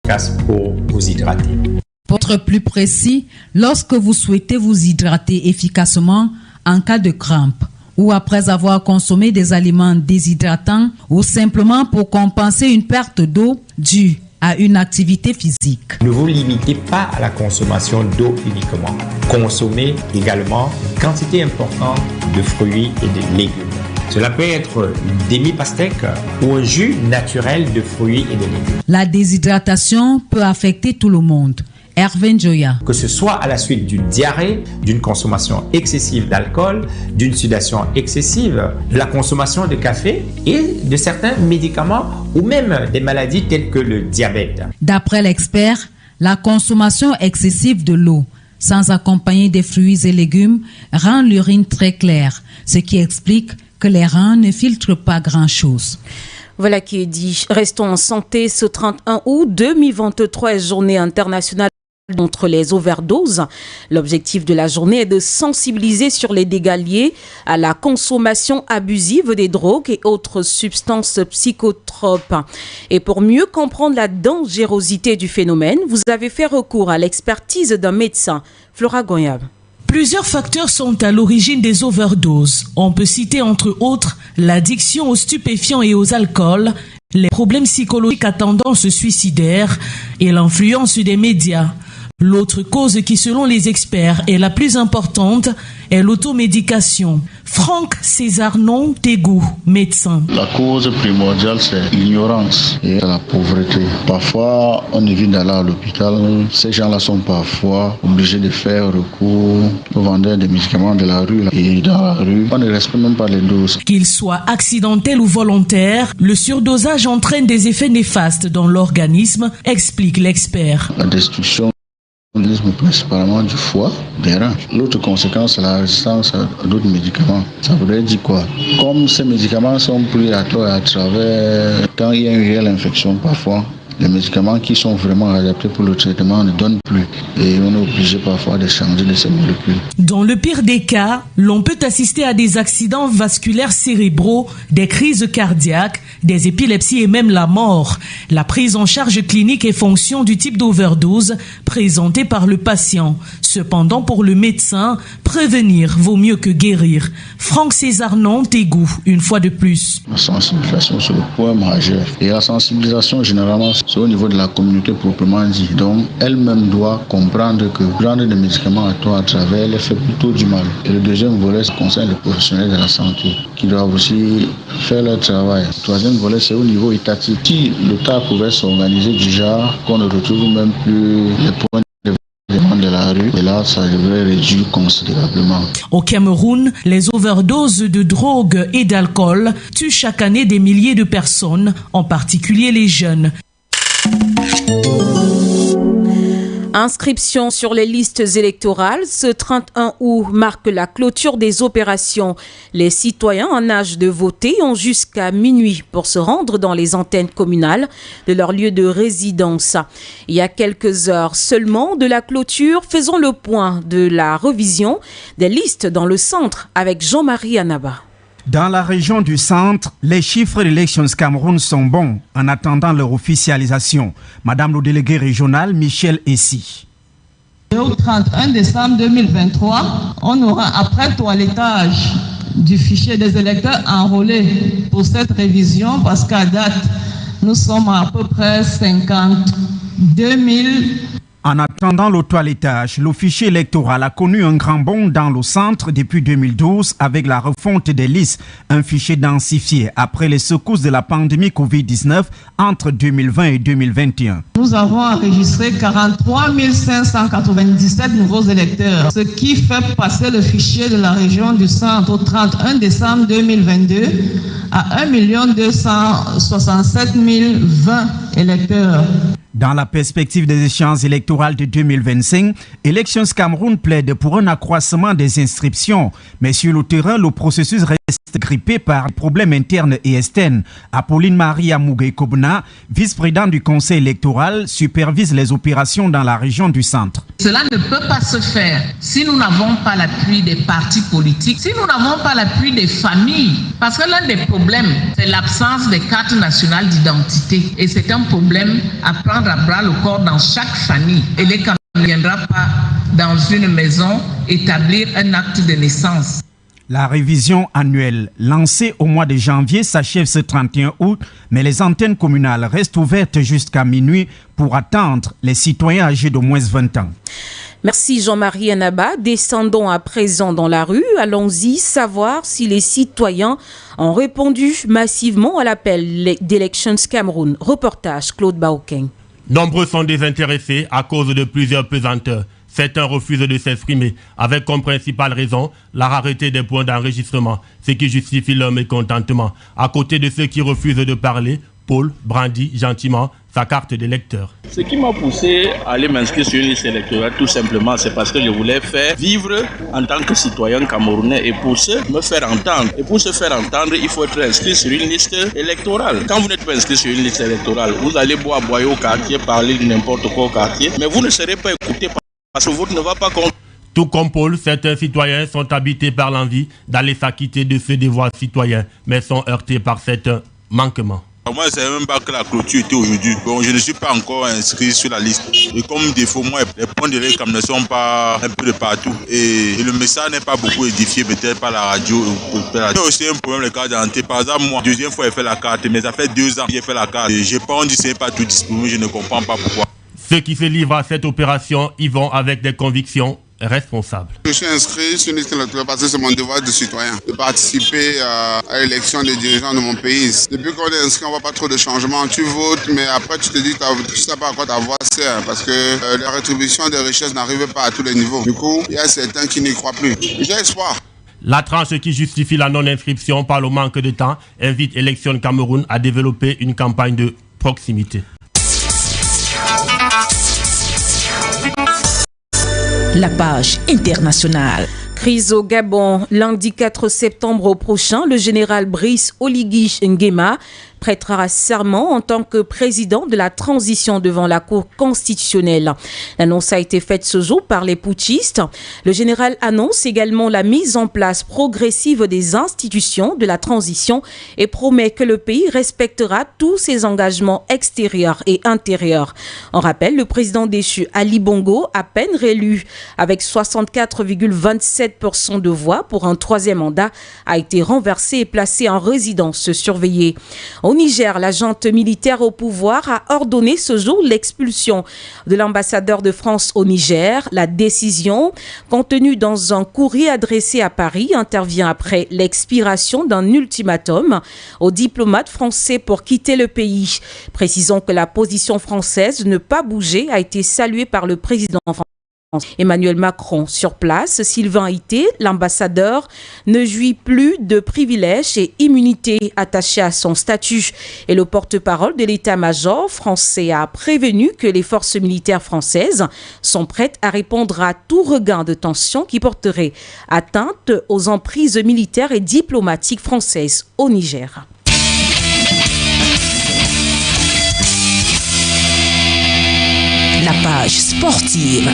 efficace pour vous hydrater. Pour être plus précis, lorsque vous souhaitez vous hydrater efficacement en cas de crampe, ou après avoir consommé des aliments déshydratants, ou simplement pour compenser une perte d'eau due à une activité physique. Ne vous limitez pas à la consommation d'eau uniquement. Consommez également une quantité importante de fruits et de légumes. Cela peut être une demi-pastèque ou un jus naturel de fruits et de légumes. La déshydratation peut affecter tout le monde. Hervé Njoya. Que ce soit à la suite d'une diarrhée, d'une consommation excessive d'alcool, d'une sudation excessive, de la consommation de café et de certains médicaments ou même des maladies telles que le diabète. D'après l'expert, la consommation excessive de l'eau, sans accompagner des fruits et légumes, rend l'urine très claire, ce qui explique que les reins ne filtrent pas grand-chose. Voilà qui est dit. Restons en santé. Ce 31 août 2023 est journée internationale contre les overdoses. L'objectif de la journée est de sensibiliser sur les dégâts liés à la consommation abusive des drogues et autres substances psychotropes. Et pour mieux comprendre la dangerosité du phénomène, vous avez fait recours à l'expertise d'un médecin, Flora Goyab. Plusieurs facteurs sont à l'origine des overdoses. On peut citer entre autres l'addiction aux stupéfiants et aux alcools, les problèmes psychologiques à tendance suicidaire et l'influence des médias. L'autre cause qui, selon les experts, est la plus importante est l'automédication. Franck Césarnon Tégou, médecin. La cause primordiale, c'est l'ignorance et la pauvreté. Parfois, on évite d'aller à l'hôpital. Ces gens-là sont parfois obligés de faire recours aux vendeurs de médicaments de la rue. Et dans la rue, on ne respecte même pas les doses. Qu'il soit accidentel ou volontaire, le surdosage entraîne des effets néfastes dans l'organisme, explique l'expert. La destruction principalement du foie, des reins. L'autre conséquence, c'est la résistance à d'autres médicaments. Ça voudrait dire quoi? Comme ces médicaments sont pris à travers, quand il y a une réelle infection parfois, les médicaments qui sont vraiment adaptés pour le traitement ne donnent plus. Et on est obligé parfois de changer de ces molécules. Dans le pire des cas, l'on peut assister à des accidents vasculaires cérébraux, des crises cardiaques, des épilepsies et même la mort. La prise en charge clinique est fonction du type d'overdose présenté par le patient. Cependant, pour le médecin, prévenir vaut mieux que guérir. Franck Césarnon Tégou, une fois de plus. La sensibilisation, c'est le point majeur. Et la sensibilisation, généralement, c'est au niveau de la communauté proprement dit. Donc, elle-même doit comprendre que prendre des médicaments à travers, elle fait plutôt du mal. Et le deuxième volet, ça concerne les professionnels de la santé, qui doivent aussi faire leur travail. Le troisième volet, c'est au niveau étatique. Si l'État pouvait s'organiser du genre qu'on ne retrouve même plus les points de la rue, et là, ça devrait réduire considérablement. Au Cameroun, les overdoses de drogue et d'alcool tuent chaque année des milliers de personnes, en particulier les jeunes. Inscription sur les listes électorales. Ce 31 août marque la clôture des opérations. Les citoyens en âge de voter ont jusqu'à minuit pour se rendre dans les antennes communales de leur lieu de résidence. Il y a quelques heures seulement de la clôture, faisons le point de la revision des listes dans le centre avec Jean-Marie Anaba. Dans la région du centre, les chiffres d'Elections Cameroun sont bons en attendant leur officialisation. Madame le délégué régional, Michel Essi. Au 31 décembre 2023, on aura, après toilettage du fichier des électeurs enrôlés pour cette révision, parce qu'à date, nous sommes à peu près 52 000. En attendant le toilettage, le fichier électoral a connu un grand bond dans le centre depuis 2012 avec la refonte des listes, un fichier densifié après les secousses de la pandémie Covid-19 entre 2020 et 2021. Nous avons enregistré 43 597 nouveaux électeurs, ce qui fait passer le fichier de la région du centre au 31 décembre 2022 à 1 267 020 électeurs. Dans la perspective des échéances électorales de 2025, Elections Cameroun plaide pour un accroissement des inscriptions. Mais sur le terrain, le processus reste grippé par des problèmes internes et externes. Apolline Marie Amougé Kobna, vice-présidente du conseil électoral, supervise les opérations dans la région du centre. Cela ne peut pas se faire si nous n'avons pas l'appui des partis politiques, si nous n'avons pas l'appui des familles. Parce que l'un des problèmes, c'est l'absence des cartes nationales d'identité. Et c'est un problème à prendre prendre à bras le corps dans chaque famille. Et les Camerounais ne viendront pas dans une maison établir un acte de naissance. La révision annuelle lancée au mois de janvier s'achève ce 31 août, mais les antennes communales restent ouvertes jusqu'à minuit pour attendre les citoyens âgés d'au moins 20 ans. Merci Jean-Marie Anaba. Descendons à présent dans la rue. Allons-y savoir si les citoyens ont répondu massivement à l'appel d'Elections Cameroun. Reportage Claude Baokeng. Nombreux sont désintéressés à cause de plusieurs pesanteurs. Certains refusent de s'exprimer, avec comme principale raison la rareté des points d'enregistrement, ce qui justifie leur mécontentement. À côté de ceux qui refusent de parler, Paul brandit gentiment sa carte d'électeur. Ce qui m'a poussé à aller m'inscrire sur une liste électorale, tout simplement, c'est parce que je voulais faire vivre en tant que citoyen camerounais et pour me faire entendre. Et pour se faire entendre, il faut être inscrit sur une liste électorale. Quand vous n'êtes pas inscrit sur une liste électorale, vous allez boire au quartier, parler de n'importe quoi au quartier, mais vous ne serez pas écouté parce que le vote ne va pas compter. Tout comme Paul, certains citoyens sont habités par l'envie d'aller s'acquitter de ce devoir citoyen, mais sont heurtés par certains manquements. Moi, je ne savais même pas que la clôture était aujourd'hui. Bon, je ne suis pas encore inscrit sur la liste. Et comme défaut, moi, les points de l'électeur ne sont pas un peu de partout. Et le message n'est pas beaucoup édifié, peut-être par la radio. C'est aussi un problème, les cartes d'identité. Par exemple, moi, deuxième fois, j'ai fait la carte, mais ça fait 2 ans que j'ai fait la carte. Et j'ai pas, on dit que ce n'est pas tout disponible, je ne comprends pas pourquoi. Ceux qui se livrent à cette opération y vont avec des convictions responsables. Je suis inscrit sur une liste électorale parce que c'est mon devoir de citoyen de participer à l'élection des dirigeants de mon pays. Depuis qu'on est inscrit, on ne voit pas trop de changements. Tu votes, mais après tu te dis que tu ne sais pas à quoi ta voix sert parce que la rétribution des richesses n'arrive pas à tous les niveaux. Du coup, il y a certains qui n'y croient plus. J'ai espoir. La tranche qui justifie la non-inscription par le manque de temps invite Élections Cameroun à développer une campagne de proximité. La page internationale. Crise au Gabon. Lundi 4 septembre prochain, le général Brice Oligui Nguema prêtera serment en tant que président de la transition devant la Cour constitutionnelle. L'annonce a été faite ce jour par les putschistes. Le général annonce également la mise en place progressive des institutions de la transition et promet que le pays respectera tous ses engagements extérieurs et intérieurs. On rappelle, le président déchu Ali Bongo, à peine réélu avec 64,27% de voix pour un 3e mandat, a été renversé et placé en résidence surveillée. Au Niger, la junte militaire au pouvoir a ordonné ce jour l'expulsion de l'ambassadeur de France au Niger. La décision, contenue dans un courrier adressé à Paris, intervient après l'expiration d'un ultimatum aux diplomates français pour quitter le pays. Précisons que la position française de ne pas bouger a été saluée par le président français. Emmanuel Macron sur place. Sylvain Ité, l'ambassadeur, ne jouit plus de privilèges et immunités attachés à son statut. Et le porte-parole de l'état-major français a prévenu que les forces militaires françaises sont prêtes à répondre à tout regain de tension qui porterait atteinte aux emprises militaires et diplomatiques françaises au Niger. La page sportive.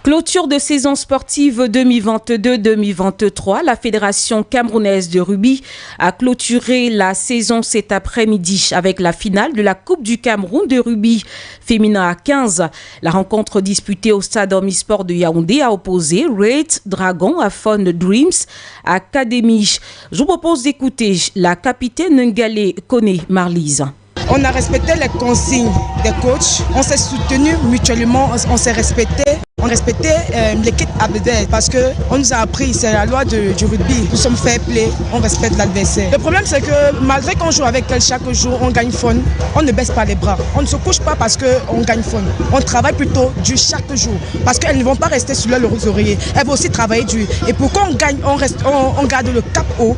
Clôture de saison sportive 2022-2023. La Fédération camerounaise de rugby a clôturé la saison cet après-midi avec la finale de la Coupe du Cameroun de rugby féminin à 15. La rencontre disputée au stade Omnisport de Yaoundé a opposé Red Dragon à Fun Dreams Academy. Je vous propose d'écouter la capitaine Ngale Kone Marlise. On a respecté les consignes des coachs, on s'est soutenu mutuellement, on s'est respecté. On respectait l'équipe adverse parce qu'on nous a appris, c'est la loi du rugby. Nous sommes fair play, on respecte l'adversaire. Le problème c'est que malgré qu'on joue avec elle chaque jour, on gagne fun, on ne baisse pas les bras. On ne se couche pas parce qu'on gagne fun. On travaille plutôt dur chaque jour parce qu'elles ne vont pas rester sur leurs oreillers. Elles vont aussi travailler dur. Et pour qu'on gagne, on garde le cap haut,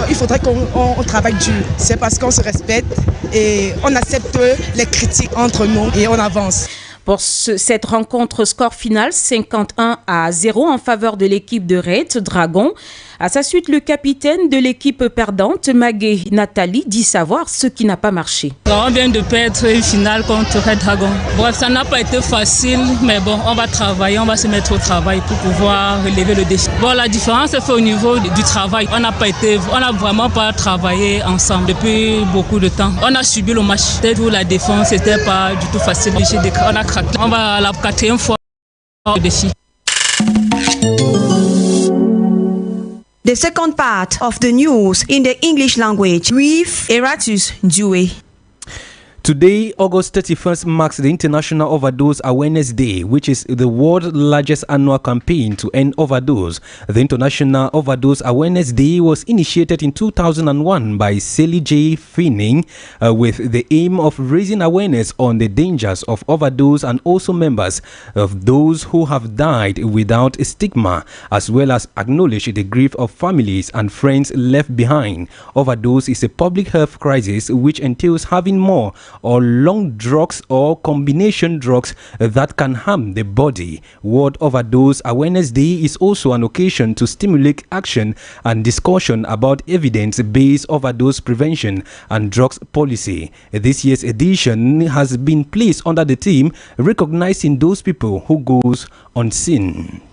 il faudrait qu'on travaille dur. C'est parce qu'on se respecte et on accepte les critiques entre nous et on avance. Pour cette rencontre, score final 51-0 en faveur de l'équipe de Red Dragon. À sa suite, le capitaine de l'équipe perdante, Magué Nathalie, dit savoir ce qui n'a pas marché. On vient de perdre une finale contre Red Dragon. Bref, ça n'a pas été facile, mais bon, on va travailler, on va se mettre au travail pour pouvoir relever le défi. Bon, la différence est faite au niveau du travail. On n'a vraiment pas travaillé ensemble depuis beaucoup de temps. On a subi le match. Peut-être où la défense n'était pas du tout facile. On a craqué. On va à la 4e fois le défi. The second part of the news in the English language with ERATUS NDUEH. Today, August 31st, marks the International Overdose Awareness Day, which is the world's largest annual campaign to end overdose. The International Overdose Awareness Day was initiated in 2001 by Sally J. Finning with the aim of raising awareness on the dangers of overdose and also members of those who have died without a stigma, as well as acknowledge the grief of families and friends left behind. Overdose is a public health crisis which entails having more or long drugs or combination drugs that can harm the body. World Overdose Awareness Day is also an occasion to stimulate action and discussion about evidence-based overdose prevention and drugs policy. This year's edition has been placed under the theme recognizing those people who goes unseen.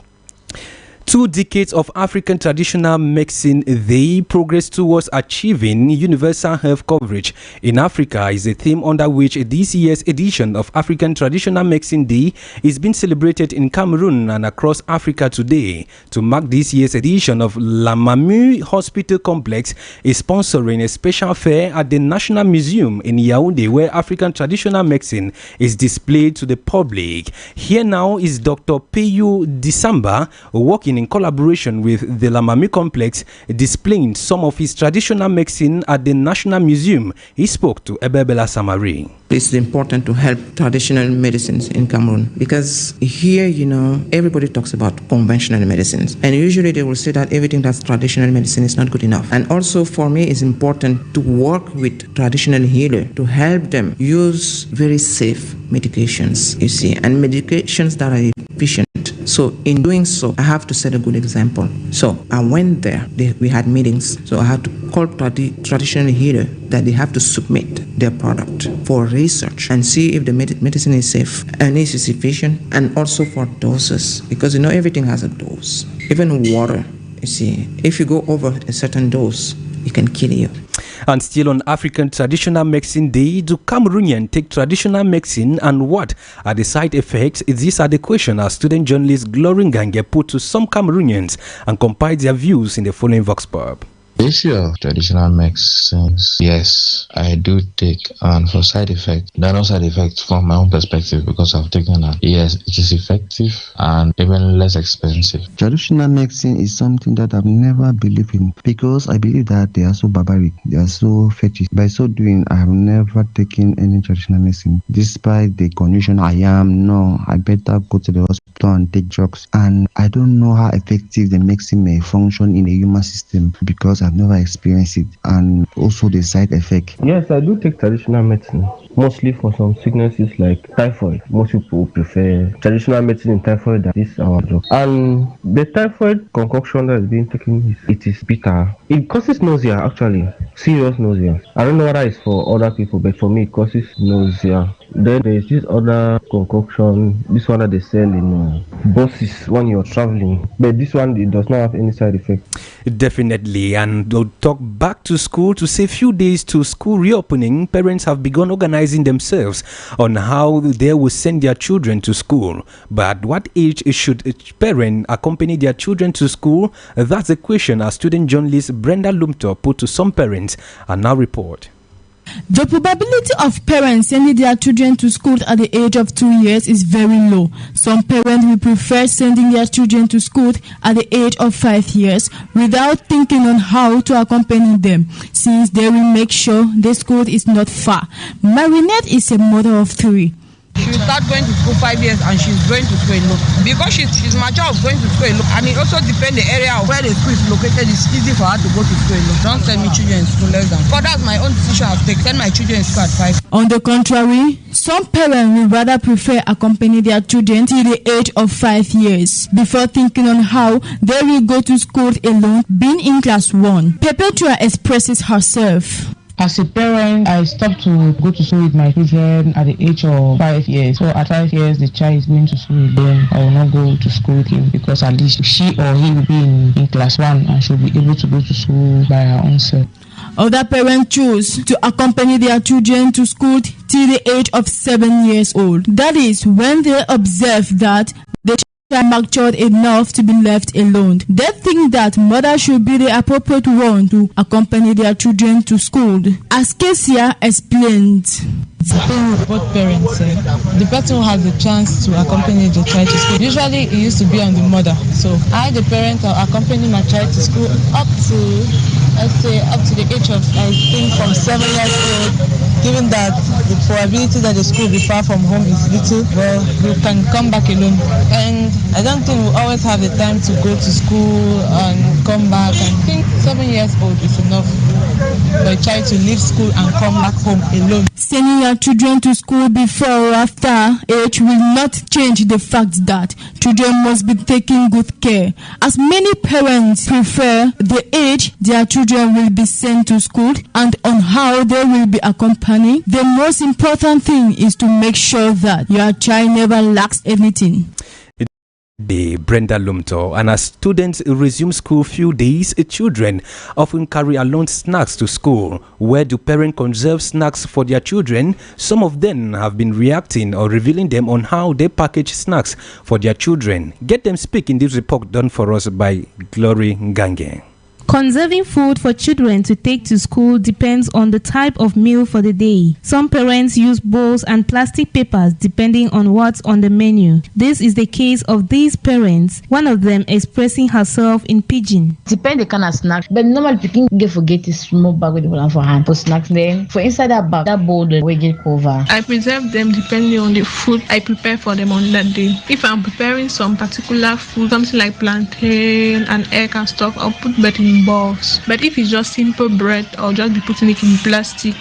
2 decades of African traditional medicine, they progress towards achieving universal health coverage in Africa is a theme under which this year's edition of African Traditional Medicine Day is being celebrated in Cameroon and across Africa today. To mark this year's edition of Lamamu Hospital Complex is sponsoring a special fair at the National Museum in Yaoundé where African traditional medicine is displayed to the public. Here now is Dr. Peyu Disamba working in collaboration with the Lamamu Complex, displaying some of his traditional medicine at the National Museum. He spoke to Ebebela Samari. It's important to help traditional medicines in Cameroon because here, everybody talks about conventional medicines, and usually they will say that everything that's traditional medicine is not good enough. And also for me, it's important to work with traditional healers to help them use very safe medications, and medications that are efficient. So in doing so, I have to set a good example. So I went there, we had meetings, so I had to call traditional healer that they have to submit their product for research and see if the medicine is safe and is efficient, and also for doses, because everything has a dose. Even water, if you go over a certain dose, it can kill you. And still on African Traditional Medicine Day, do Cameroonians take traditional medicine and what are the side effects? These are the questions our student journalist Glorin Gange put to some Cameroonians and compiled their views in the following Vox Pop. The issue of traditional medicines, yes, I do take, and for side effects, there are no side effects from my own perspective because I've taken that. Yes, it is effective and even less expensive. Traditional medicine is something that I've never believed in because I believe that they are so barbaric, they are so fetish. By so doing, I have never taken any traditional medicine. Despite the condition I better go to the hospital and take drugs. And I don't know how effective the medicine may function in the human system because I've never experienced it, and also the side effect. Yes, I do take traditional medicine, mostly for some sicknesses like typhoid. Most people prefer traditional medicine in typhoid than this our drug. And the typhoid concoction that is being taken, it is bitter. It causes nausea, actually, serious nausea. I don't know whether it's for other people, but for me it causes nausea. Then there is this other concoction, this one that they sell in buses when you're traveling. But this one, it does not have any side effect. Definitely. And we'll talk back to school. To say few days to school reopening, parents have begun organizing themselves on how they will send their children to school. But at what age should a parent accompany their children to school? That's the question our student journalist Brenda Lumto put to some parents and now report. The probability of parents sending their children to school at the age of 2 years is very low. Some parents will prefer sending their children to school at the age of 5 years without thinking on how to accompany them, since they will make sure the school is not far. Marinette is a mother of 3. She will start going to school 5 years and she's going to school alone. Because she's mature of going to school alone. And it also depends the area of where the school is located. It's easy for her to go to school alone. Don't send me children in school less than. Because that's my own decision I'll take. Send my children in school at 5. On the contrary, some parents will rather prefer accompany their children till the age of 5 years before thinking on how they will go to school alone, being in class 1. Perpetua expresses herself. As a parent, I stopped to go to school with my children at the age of 5 years. So at 5 years, the child is going to school alone. I will not go to school with him because at least she or he will be in class 1 and she'll be able to go to school by her own self. Other parents choose to accompany their children to school till the age of 7 years old. That is when they observe that the child matured enough to be left alone. They think that mother should be the appropriate one to accompany their children to school. As Kesia explained. Both parents, the person who has the chance to accompany the child to school. Usually it used to be on the mother. So I, the parent, will accompany my child to school up to the age of, I think, from 7 years old. Given that the probability that the school will be far from home is little, well, you can come back alone. And I don't think we always have the time to go to school and come back. I think 7 years old is enough for a child to leave school and come back home alone. Sending your children to school before or after age will not change the fact that children must be taken good care. As many parents prefer the age their children will be sent to school and on how they will be accompanied, the most important thing is to make sure that your child never lacks anything. Brenda Lumto. And as students resume school few days, children often carry along snacks to school. Where do parents conserve snacks for their children? Some of them have been reacting or revealing them on how they package snacks for their children. Get them speak in this report done for us by Glory Ngange. Conserving food for children to take to school depends on the type of meal for the day. Some parents use bowls and plastic papers depending on what's on the menu. This is the case of these parents, one of them expressing herself in pidgin. Depend the kind of snack, but normally people get forget this small bag with the for hand for snacks. Then for inside that bag, that bowl we get cover. I preserve them depending on the food I prepare for them on that day. If I'm preparing some particular food, something like plantain and egg and stuff, I'll put that in balls. But if it's just simple bread, I'll just be putting it in plastic.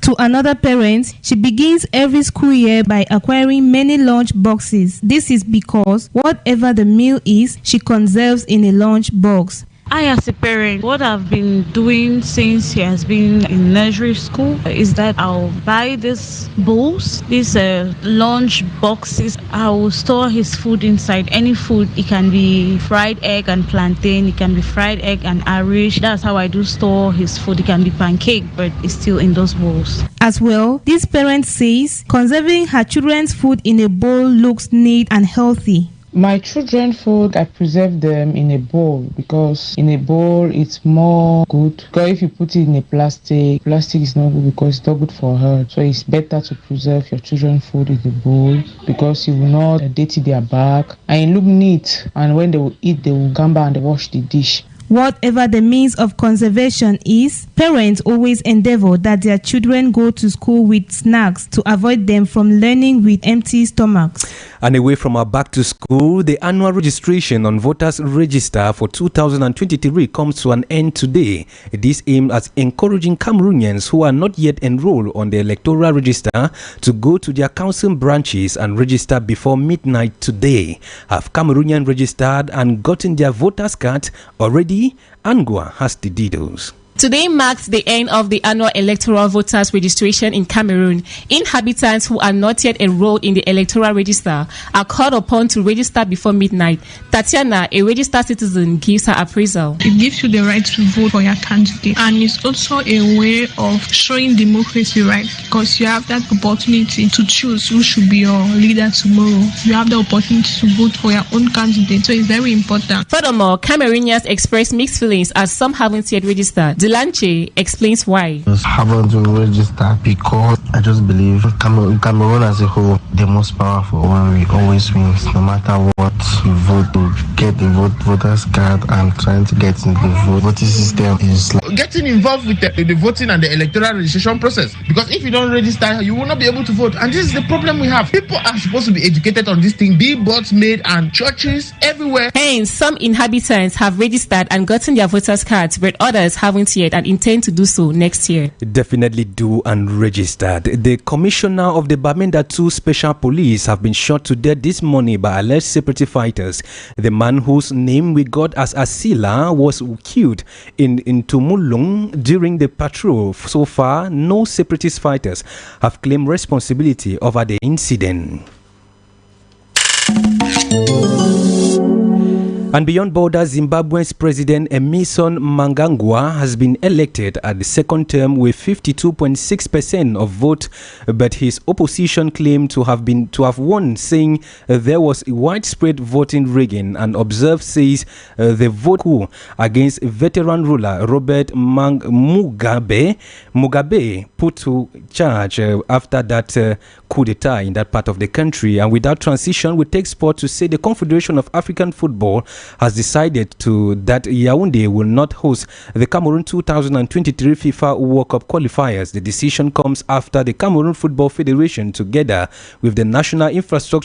To another parent, she begins every school year by acquiring many lunch boxes. This is because whatever the meal is, she conserves in a lunch box. I, as a parent, what I've been doing since he has been in nursery school is that I'll buy these bowls, these lunch boxes. I will store his food inside. Any food, it can be fried egg and plantain, it can be fried egg and Irish. That's how I do store his food. It can be pancake, but it's still in those bowls. As well, this parent says conserving her children's food in a bowl looks neat and healthy. My children's food, I preserve them in a bowl because in a bowl it's more good. Because if you put it in a plastic is not good because it's not good for her. So it's better to preserve your children's food in the bowl because you will not dirty their back and it look neat. And when they will eat, they will come back and wash the dish. Whatever the means of conservation is, parents always endeavor that their children go to school with snacks to avoid them from learning with empty stomachs. And away from our back to school, the annual registration on voters register for 2023 comes to an end today. This aimed at encouraging Cameroonians who are not yet enrolled on the electoral register to go to their council branches and register before midnight today. Have Cameroonians registered and gotten their voters card already? Angua has the details. Today marks the end of the annual electoral voters registration in Cameroon. Inhabitants who are not yet enrolled in the electoral register are called upon to register before midnight. Tatiana, a registered citizen, gives her appraisal. It gives you the right to vote for your candidate, and it's also a way of showing democracy, right? Because you have that opportunity to choose who should be your leader tomorrow. You have the opportunity to vote for your own candidate, so it's very important. Furthermore, Cameroonians express mixed feelings as some haven't yet registered. The Zilanche explains why. I haven't to register because I just believe Cameroon as a whole, the most powerful one will always wins, no matter what you vote to get the voters card and trying to get in the voting system is like getting involved with the voting and the electoral registration process. Because if you don't register, you will not be able to vote. And this is the problem we have. People are supposed to be educated on this thing, billboards made and churches everywhere. Hence, some inhabitants have registered and gotten their voters cards, but others haven't yet and intend to do so next year. Definitely do and register. The commissioner of the Bamenda 2 Special Police have been shot to death this morning by alleged separatist fighters. The man whose name we got as Asila was killed in Tumulung during the patrol. So far, no separatist fighters have claimed responsibility over the incident. And beyond borders, Zimbabwe's President Emmerson Mnangagwa has been elected at the second term with 52.6% of vote, but his opposition claimed to have won, saying there was widespread voting rigging. And Observe says the vote coup against veteran ruler Robert Mugabe put to charge after that coup d'etat in that part of the country. And without transition, we take sport to say the Confederation of African Football has decided that Yaoundé will not host the Cameroon 2023 FIFA World Cup qualifiers. The decision comes after the Cameroon Football Federation, together with the National Infrastructure